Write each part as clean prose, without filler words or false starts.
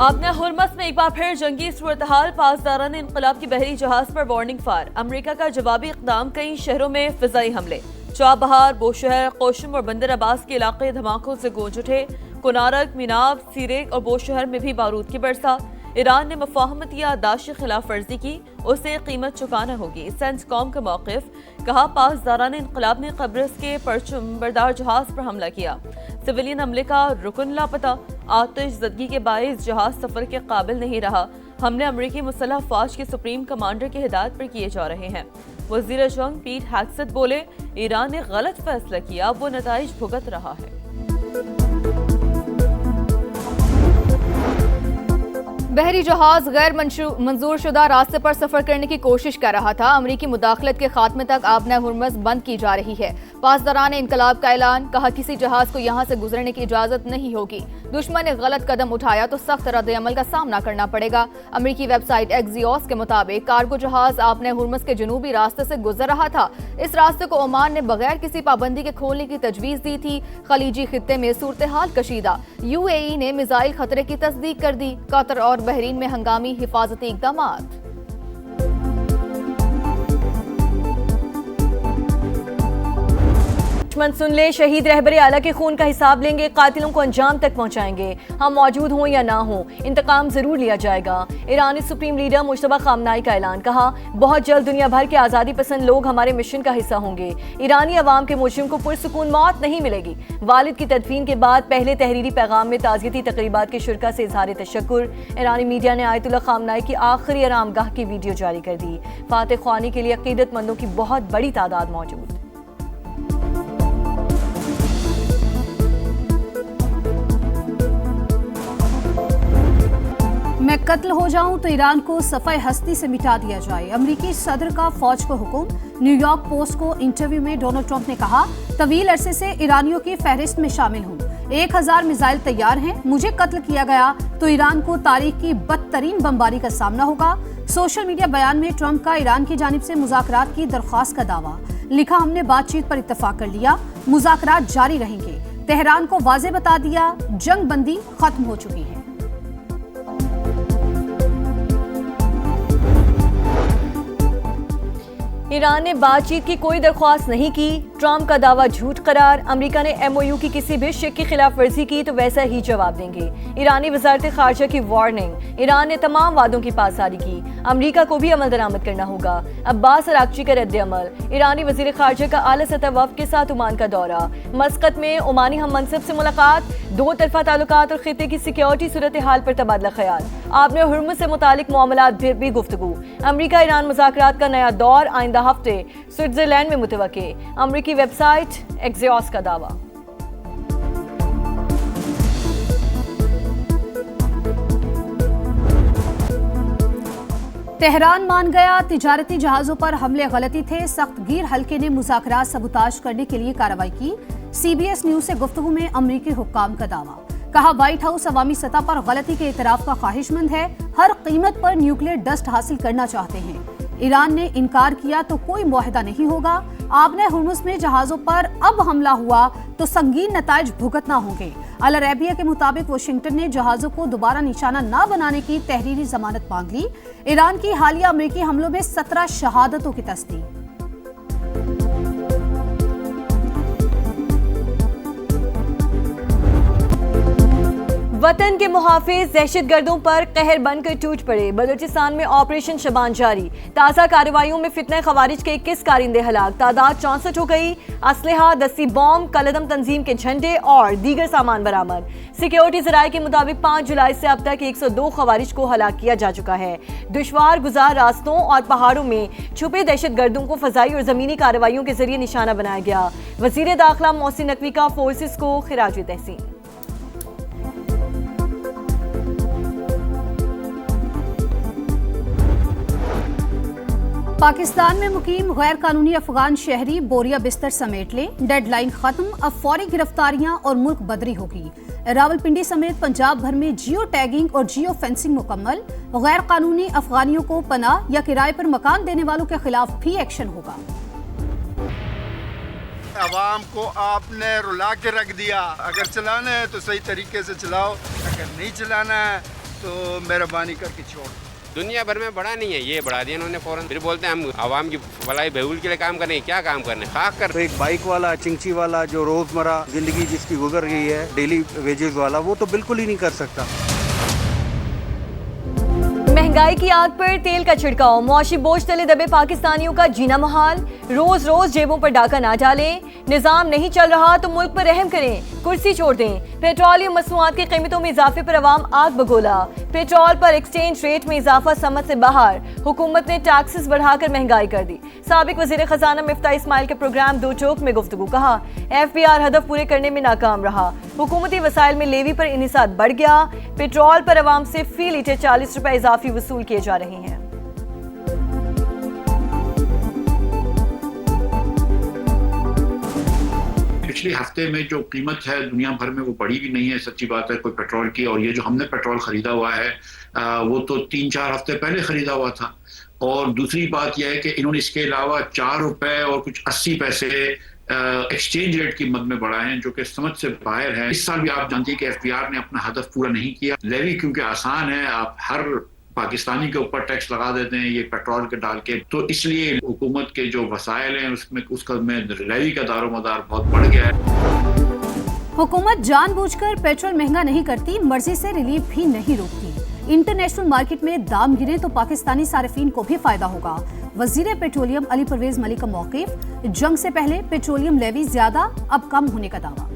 आपने हुर्मस में एक बार फिर जंगी सूरत-हाल, पासदारान इनकलाब की बहरी जहाज पर वार्निंग फायर। अमरीका का जवाबी इक़दाम, कई शहरों में फिजाई हमले। चाबहार, बोशहर, कोशम और बंदर अब्बास के इलाके धमाकों से गूंज उठे। कुनारक, मिनाब, सीरेक और बोशहर में भी बारूद की बरसात। ईरान ने मुफाहमत या दाश की खिलाफ वर्जी की, उसे कीमत चुकाना होगी। सेंटकॉम का मौक़िफ़, कहा पासदारान इनकलाब ने कब्रिस के परचम बरदार जहाज पर हमला किया। सिविलियन हमले का रुकन लापता। आतिश ज़दगी के बाइस जहाज सफर के काबिल नहीं रहा। हमले अमरीकी मुसल्लह फ़ौज के सुप्रीम कमांडर की हिदायत पर किए जा रहे हैं। वज़ीर जंग पीट हेग्सेथ बोले, ईरान ने गलत फैसला किया, वो नताइज भुगत रहा है। बहरी जहाज गैर मंजूर शुदा रास्ते पर सफर करने की कोशिश कर रहा था। अमरीकी मुदाखलत के खात्मे तक आबना हुर्मस बंद की जा रही है। पासदारान इनकलाब का ऐलान, कहा किसी जहाज को यहां से गुजरने की इजाजत नहीं होगी। दुश्मन ने गलत कदम उठाया तो सख्त रद्द-ए-अमल का सामना करना पड़ेगा। अमरीकी वेबसाइट एक्सियोस के मुताबिक कार्गो जहाज आबना हुर्मस के जनूबी रास्ते से गुजर रहा था। इस रास्ते को ओमान ने बगैर किसी पाबंदी के खोलने की तजवीज दी थी। खलीजी खित्ते में सूरत हाल कशीदा। UAE ने मिसाइल खतरे की तस्दीक कर दी। कतर और बहरीन में हंगामी हिफाजती इक़दामात। दुश्मन सुन ले, शहीद रहबर आला के खून का हिसाब लेंगे, कातिलों को अंजाम तक पहुंचाएंगे। हम मौजूद हों या ना हों, इंतकाम जरूर लिया जाएगा। ईरानी सुप्रीम लीडर मुश्तबा खामनाई का ऐलान, कहा बहुत जल्द दुनिया भर के आज़ादी पसंद लोग हमारे मिशन का हिस्सा होंगे। ईरानी अवाम के मुजरिम को पुरसुकून मौत नहीं मिलेगी। वालिद की तदफीन के बाद पहले तहरीरी पैगाम में ताज़ियती तकरीबात के शुरका से इजहार तशक्कुर। ईरानी मीडिया ने आयतुल्लाह खामनाई की आखिरी आरामगाह की वीडियो जारी कर दी। फातह ख्वानी के लिए अकीदतमंदों की बहुत बड़ी तादाद मौजूद। मैं कत्ल हो जाऊं तो ईरान को सफ़े हस्ती से मिटा दिया जाए, अमरीकी सदर का फौज को हुक्म। न्यूयॉर्क पोस्ट को इंटरव्यू में डोनाल्ड ट्रंप ने कहा, तवील अरसे से ईरानियों की फहरिस्त में शामिल हूं। 1000 मिसाइल तैयार हैं। मुझे कत्ल किया गया तो ईरान को तारीख की बदतरीन बमबारी का सामना होगा। सोशल मीडिया बयान में ट्रंप का ईरान की जानिब से मुज़ाकरात की दरख्वास्त का दावा। लिखा, हमने बातचीत पर इत्तफाक कर लिया, मुज़ाकरात जारी रहेंगे। तेहरान को वाज़े बता दिया, जंग बंदी खत्म हो चुकी है। ईरान ने बातचीत की कोई दरख्वास्त नहीं की। ट्रंप का दावा झूठ करार। अमेरिका ने MOU की किसी भी शिक की खिलाफ वर्जी की तो वैसा ही जवाब देंगे। ईरानी वजारत खारजा की वार्निंग। ईरान ने तमाम वादों की पासदारी की। अमेरिका को भी अमल दरामद करना होगा। अब्बास अरागची का रद्द अमल। ईरानी वजीर खारजा का आला सतह वफ़द के साथ ओमान का दौरा। मस्कत में ओमानी हम मनसब से मुलाकात। दो तरफा ताल्लुकात और खित्ते की सिक्योरिटी सूरत हाल पर तबादला ख्याल। आपने हुर्मुज़ से मुतालिक मामलात पर भी गुफ्तगू। अमरीका ईरान मुज़ाकरात का नया दौर आइंदा हफ्ते स्विट्जरलैंड में मुतवक्के। अमरीकी वेबसाइट एक्सियोस का दावा। तेहरान मान गया, तिजारती जहाजों पर हमले गलती थे। सख्त गिर हल्के ने मुज़ाकरात सबूताज करने के लिए कार्रवाई की। CBS न्यूज से गुफ्तगू में अमरीकी हुक्काम का दावा। कहा, व्हाइट हाउस अवामी सतह पर गलती के इतराफ का ख्वाहिशमंद है। हर कीमत पर न्यूक्लियर डस्ट हासिल करना चाहते हैं। ईरान ने इनकार किया तो कोई मुआहदा नहीं होगा। आबना हुर्मुज़ में जहाजों पर अब हमला हुआ तो संगीन नताइज भुगतना होंगे। अल अरेबिया के मुताबिक वाशिंगटन ने जहाजों को दोबारा निशाना न बनाने की तहरीरी जमानत मांग ली। ईरान की हालिया अमेरिकी हमलों में 17 शहादतों की तस्दीक। वतन के मुहाफिज दहशतगर्दों पर कहर बनकर टूट पड़े। बलूचिस्तान में ऑपरेशन शबान जारी। ताज़ा कार्रवाइयों में फितने खवारिज के 21 कारिंदे हलाक। तादाद 64 हो गई। असलहा, दस्ती बॉम्ब, कलदम तंजीम के झंडे और दीगर सामान बरामद। सिक्योरिटी जराये के मुताबिक 5 जुलाई से अब तक 102 खवारिज को हलाक किया जा चुका है। दुश्वार गुजार रास्तों और पहाड़ों में छुपे दहशतगर्दों को फजाई और जमीनी कार्रवाइयों के जरिए निशाना बनाया गया। वजीर दाखिला मोहसिन नकवी का फोर्सेस को खिराज तहसीन। पाकिस्तान में मुकीम गैर कानूनी अफगान शहरी बोरिया बिस्तर समेट लें। डेडलाइन खत्म, अब फौरी गिरफ्तारियां और मुल्क बदरी होगी। रावलपिंडी समेत पंजाब भर में जियो टैगिंग और जियो फेंसिंग मुकम्मल। गैर कानूनी अफगानियों को पनाह या किराए पर मकान देने वालों के खिलाफ भी एक्शन होगा। आवाम को आपने रुला के रख दिया। अगर चलाना है तो सही तरीके से चलाओ, अगर नहीं चलाना है तो मेहरबानी करके छोड़। दुनिया भर में बढ़ा नहीं है, ये बढ़ा दिया इन्होंने फौरन। फिर बोलते हैं हम आवाम की भलाई बहबूद के लिए काम करने, क्या काम करने, खाक कर। तो एक बाइक वाला, चिंची वाला, जो रोजमर्रा जिंदगी जिसकी गुजर रही है, डेली वेजेस वाला, वो तो बिल्कुल ही नहीं कर सकता। महंगाई की आग पर तेल का छिड़काव, मुआशी बोझ तले दबे पाकिस्तानियों का जीना मुहाल। रोज रोज जेबों पर डाका ना डालें, निजाम नहीं चल रहा तो मुल्क पर रहम करें, कुर्सी छोड़ दें। पेट्रोलियम मसनूआत की कीमतों में इजाफे पर अवाम आग बगोला। पेट्रोल पर एक्सचेंज रेट में इजाफा समझ से बाहर, हुकूमत ने टैक्सेस बढ़ाकर महंगाई कर दी। साबिक वजीर खजाना मिफ्ता इस्माइल के प्रोग्राम दो चौक में गुफ्तगू, कहा FBR हदफ पूरे करने में नाकाम रहा, हुकूमती वसाइल में लेवी पर इन्हिसार बढ़ गया। पेट्रोल पर अवाम से फी लीटर 40 रुपए इजाफी वसूल किए जा रहे हैं। पिछले हफ्ते में जो कीमत है दुनिया भर में वो बढ़ी भी नहीं है, सच्ची बात है, कोई पेट्रोल की। और ये जो हमने पेट्रोल खरीदा हुआ है वो तो 3-4 हफ्ते पहले खरीदा हुआ था। और दूसरी बात यह है कि इन्होंने इसके अलावा 4 रुपए और कुछ 80 पैसे एक्सचेंज रेट की मद में बढ़ाए हैं, जो कि समझ से बाहर है। इस साल भी आप जानते हैं कि FBR ने अपना हदफ पूरा नहीं किया। लेवी क्योंकि आसान है, आप हर पाकिस्तानी के ऊपर टैक्स लगा देते हैं ये पेट्रोल के डाल के, तो इसलिए हुकूमत के जो वसाइल हैं उसमें लेवी का दारोमदार बहुत बढ़ गया है। हुकूमत जानबूझकर पेट्रोल महंगा नहीं करती, मर्जी से रिलीफ भी नहीं रोकती। इंटरनेशनल मार्केट में दाम गिरे तो पाकिस्तानी सार्फिन को भी फायदा होगा। वजीर पेट्रोलियम अली परवेज मलिक का मौक़िफ़, जंग से पहले पेट्रोलियम लेवी ज्यादा अब कम होने का दावा।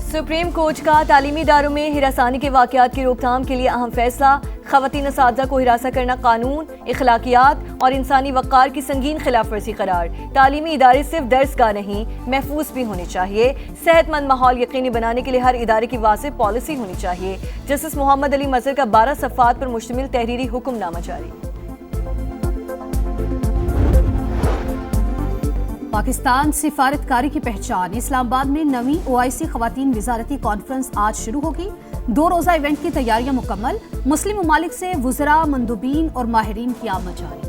सुप्रीम कोर्ट का तालीमी इदारों में हिरासानी के वाक़यात की रोकथाम के लिए अहम फैसला। ख़वातीन असातिज़ा को हिरासा करना कानून, इखलाकियात और इंसानी वक़ार की संगीन खिलाफ वर्जी करार। तालीमी इदारे सिर्फ दर्सगाह नहीं, महफूज भी होने चाहिए। सेहतमंद माहौल यकीनी बनाने के लिए हर इदारे की वाज़ेह पॉलिसी होनी चाहिए। जस्टिस मोहम्मद अली मज़हर का 12 सफ़ात पर मुश्तमिल तहरीरी हुक्मनामा जारी। पाकिस्तान सिफारतकारी की पहचान, इस्लामाबाद में नवीं OIC ख़वातीन वज़ारती कॉन्फ्रेंस आज शुरू होगी। 2 रोज़ा इवेंट की तैयारियां मुकम्मल, मुस्लिम ममालिक से वुज़रा, मंदूबीन और माहिरीन की आमद जारी।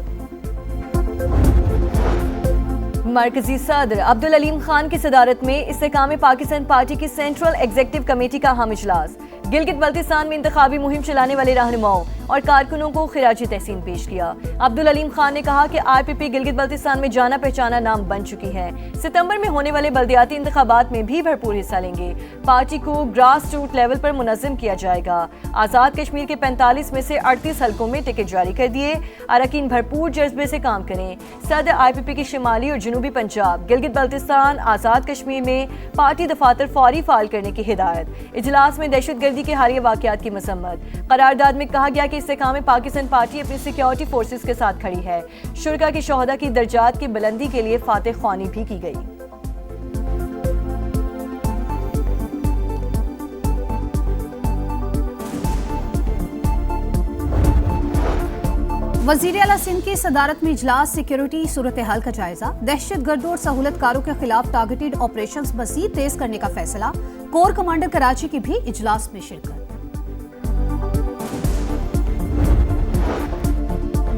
मरकजी सदर अब्दुल अलीम खान की सदारत में इस्तेकाम पाकिस्तान पार्टी की सेंट्रल एग्जीक्यूटिव कमेटी का अहम इजलास। गिलगित बल्तिस्तान में इंतखाबी मुहिम चलाने वाले रहनुमाओं और कारकुनों को खिराजी तहसीन पेश किया। अब्दुल अलीम खान ने कहा कि IPP गिलगित बल्तिस्तान में जाना पहचाना नाम बन चुकी है। सितंबर में होने वाले बल्दियाती इंतखाबात में भी भरपूर हिस्सा लेंगे। पार्टी को ग्रास रूट लेवल पर मुनज़्ज़म किया जाएगा। आज़ाद कश्मीर के 45 में से 38 हलकों में टिकट जारी कर दिए। अरकान भरपूर जज्बे से काम करें। सदर IPP की शिमाली और जनूबी पंजाब, गिलगित बल्तिस्तान, आज़ाद कश्मीर में पार्टी दफातर फौरी फाल करने की हिदायत। इजलास में दहशतगर्दी के हालिया वाक़यात की मसम्मत। करारदाद में कहा गया कि इस्तेकाम पाकिस्तान पार्टी अपनी सिक्योरिटी फोर्सेस के साथ खड़ी है। शुरका की शोहदा की दर्जात की बुलंदी के लिए फातह ख्वानी भी की गई। वज़ीर आला सिंध की सदारत में इजलास, सिक्योरिटी सूरत हाल का जायजा। दहशतगर्दों और सहूलतकारों के खिलाफ टारगेटेड ऑपरेशंस मज़ीद तेज करने का फैसला। कोर कमांडर कराची की भी इजलास में शिरकत।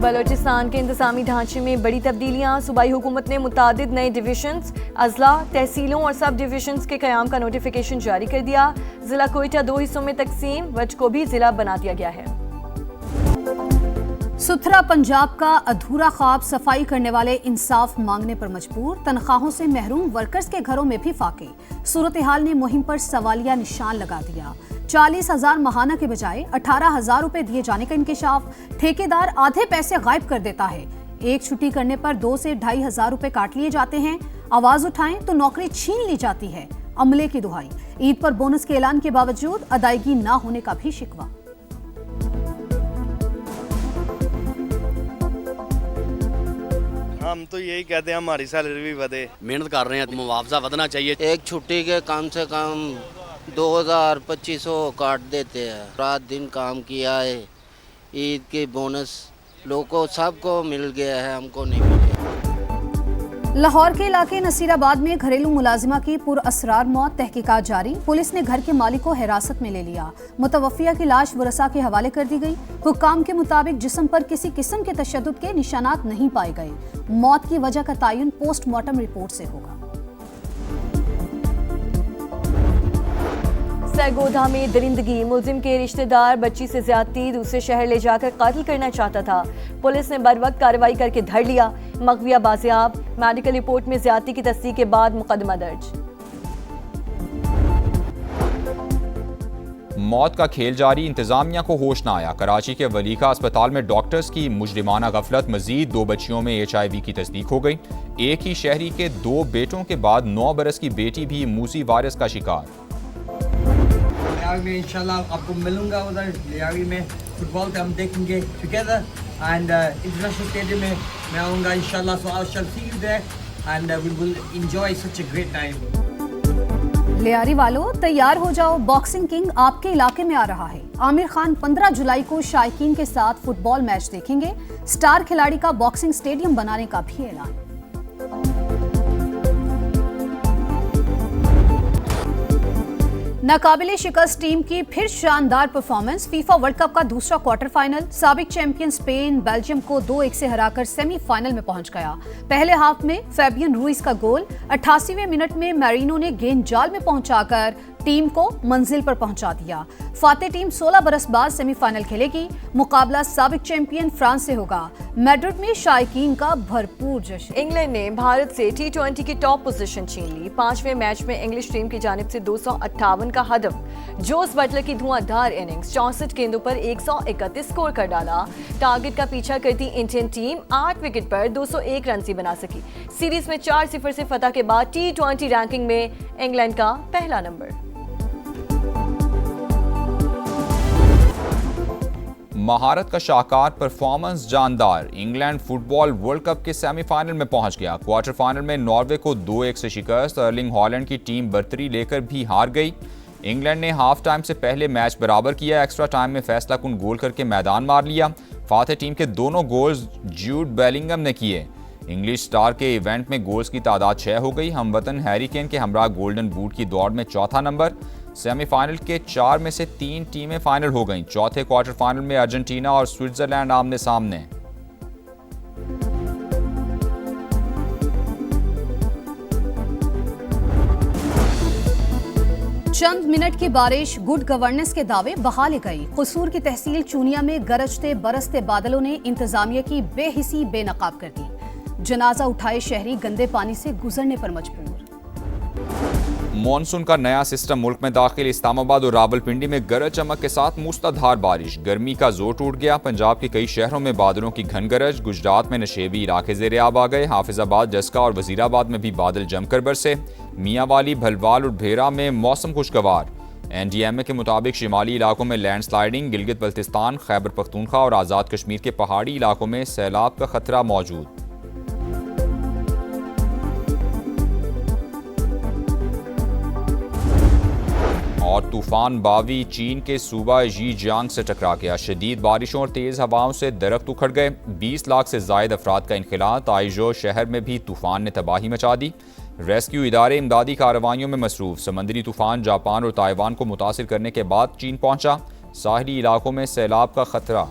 बलोचिस्तान के इंतजामी ढांचे में बड़ी तब्दीलियां। सूबाई हुकूमत ने मुतादिद नए डिविजन्स, अजला, तहसीलों और सब डिविजन्स के क़याम का नोटिफिकेशन जारी कर दिया। जिला कोयटा 2 हिस्सों में तकसीम, वज को भी जिला बना दिया गया है। सुथरा पंजाब का अधूरा ख्वाब, सफाई करने वाले इंसाफ मांगने पर मजबूर। तनख्वाहों से महरूम वर्कर्स के घरों में भी फाके। सूरत हाल ने मुहिम पर सवालिया निशान लगा दिया। 40,000 माहाना के बजाय 18,000 रुपए दिए जाने का इंकशाफ। ठेकेदार आधे पैसे गायब कर देता है। एक छुट्टी करने पर 2 से 2,500 रुपए काट लिए जाते हैं। आवाज उठाएं तो नौकरी छीन ली जाती है। अमले की दुहाई। ईद पर बोनस के ऐलान के बावजूद अदायगी न होने का भी शिकवा। हम तो यही कहते हैं हमारी सैलरी भी बढ़े। मेहनत कर रहे हैं, मुआवजा बढ़ना चाहिए। एक छुट्टी के कम से कम 2,000-2,500 काट देते हैं। रात दिन काम किया है। ईद की बोनस लोगों को सबको मिल गया है, हमको नहीं मिला। लाहौर के इलाके नसीराबाद में घरेलू मुलाजिमा की पुरअसरार मौत, तहकीकात जारी। पुलिस ने घर के मालिक को हिरासत में ले लिया। मुतवफ़िया की लाश वरसा के हवाले कर दी गई। हुक्काम के मुताबिक जिस्म पर किसी किस्म के तशद्दुद के निशानात नहीं पाए गए। मौत की वजह का तयन पोस्टमार्टम रिपोर्ट से होगा। सरगोधा में दरिंदगी, मुलजिम के रिश्तेदार बच्ची से ज्यादती दूसरे शहर ले जाकर कत्ल करना चाहता था। पुलिस ने बरवक्त कार्रवाई करके धर लिया। मगविया बाजियाब, मेडिकल रिपोर्ट में ज्यादती की तस्दीक के बाद मुकदमा दर्ज। मौत का खेल जारी, इंतजामिया को होश ना आया। कराची के वलीका अस्पताल में डॉक्टर्स की मुजरिमाना गफलत, मजीद 2 बच्चियों में HIV की तस्दीक हो गई। एक ही शहरी के 2 बेटों के बाद 9 बरस की बेटी भी मूसी वायरस का शिकार। में इंशाल्लाह आपको मिलूंगा उधर लियारी में, फुटबॉल पे हम देखेंगे टुगेदर एंड इंटरनेशनल स्टेडियम में मैं आऊँगा इंशाल्लाह, so I shall see you there and we will enjoy such a great time. Lyari वालों तैयार हो जाओ, बॉक्सिंग किंग आपके इलाके में आ रहा है। आमिर खान 15 जुलाई को शायकीन के साथ फुटबॉल मैच देखेंगे। स्टार खिलाड़ी का बॉक्सिंग स्टेडियम बनाने का भी ऐलान। नाकाबिले शिकस्त टीम की फिर शानदार परफॉर्मेंस। फीफा वर्ल्ड कप का दूसरा क्वार्टर फाइनल, साबिक चैंपियन स्पेन बेल्जियम को 2-1 से हराकर सेमीफाइनल में पहुंच गया। पहले हाफ में फैबियन रूइस का गोल, 88वें मिनट में मैरिनो ने गेंद जाल में पहुंचाकर टीम को मंजिल पर पहुंचा दिया। फातेह टीम 16 बरस बाद सेमीफाइनल खेलेगी। मुकाबला साबिक चैंपियन फ्रांस से होगा। मैड्रिड में शायकीन का भरपूर जश्न। इंग्लैंड ने भारत से T20 की टॉप पोजीशन छीन ली। 5वें मैच में इंग्लिश टीम की जानिब से 258 का हदफ। जोस बटलर की धुआंधार इनिंग्स, 64 गेंदों पर 131 स्कोर कर डाला। टारगेट का पीछा करती इंडियन टीम 8 विकेट पर 201 रन ही बना सकी। सीरीज में 4-0 से फतह के बाद T20 रैंकिंग में इंग्लैंड का पहला नंबर। महारत का शाहकार, परफॉर्मेंस जानदार, इंग्लैंड फुटबॉल वर्ल्ड कप के सेमीफाइनल में पहुंच गया। क्वार्टर फाइनल में नॉर्वे को 2-1 से शिकस्त। अर्लिंग हॉलैंड की टीम बर्तरी लेकर भी हार गई। इंग्लैंड ने हाफ टाइम से पहले मैच बराबर किया। एक्स्ट्रा टाइम में फैसला कुन गोल करके मैदान मार लिया। फातेह टीम के दोनों गोल्स जूड बेलिंगम ने किए। इंग्लिश स्टार के इवेंट में गोल्स की तादाद 6 हो गई। हमवतन हैरी केन के हमरा गोल्डन बूट की दौड़ में चौथा नंबर। सेमीफाइनल के 4 में से 3 टीमें फाइनल हो गईं। चौथे क्वार्टर फाइनल में अर्जेंटीना और स्विट्जरलैंड आमने सामने। चंद मिनट की बारिश, गुड गवर्नेंस के दावे बहा ले गई। कसूर की तहसील चूनिया में गरजते बरसते बादलों ने इंतजामिया की बेहिसी बेनकाब कर दी। जनाजा उठाए शहरी गंदे पानी से गुजरने पर मजबूर। मॉनसून का नया सिस्टम मुल्क में दाखिल। इस्लामाबाद और रावलपिंडी में गरज चमक के साथ मूसलाधार बारिश। गर्मी का जोर टूट गया। पंजाब के कई शहरों में बादलों की घन गरज। गुजरात में नशेबी इलाके ज़ेरे आब आ गए। हाफिजाबाद, जस्का और वजीराबाद में भी बादल जमकर बरसे। मियांवाली, भलवाल और भेरा में मौसम खुशगवार। NDMA के मुताबिक शिमाली इलाकों में लैंडस्लाइडिंग, गिलगित बल्तिस्तान, खैबर पख्तूनख्वा और आज़ाद कश्मीर के पहाड़ी इलाकों में सैलाब का खतरा मौजूद। और तूफान बावी चीन के सूबा ज़ीजियांग से टकरा गया। शदीद बारिशों और तेज़ हवाओं से दरख्त उखड़ गए। 20 लाख से ज़ायद अफराद का इनखला। ताइजो शहर में भी तूफान ने तबाही मचा दी। रेस्क्यू इदारे इमदादी कार्रवाइयों में मसरूफ। समंदरी तूफान जापान और ताइवान को मुतासिर करने के बाद चीन पहुंचा। साहली इलाकों में सैलाब का खतरा।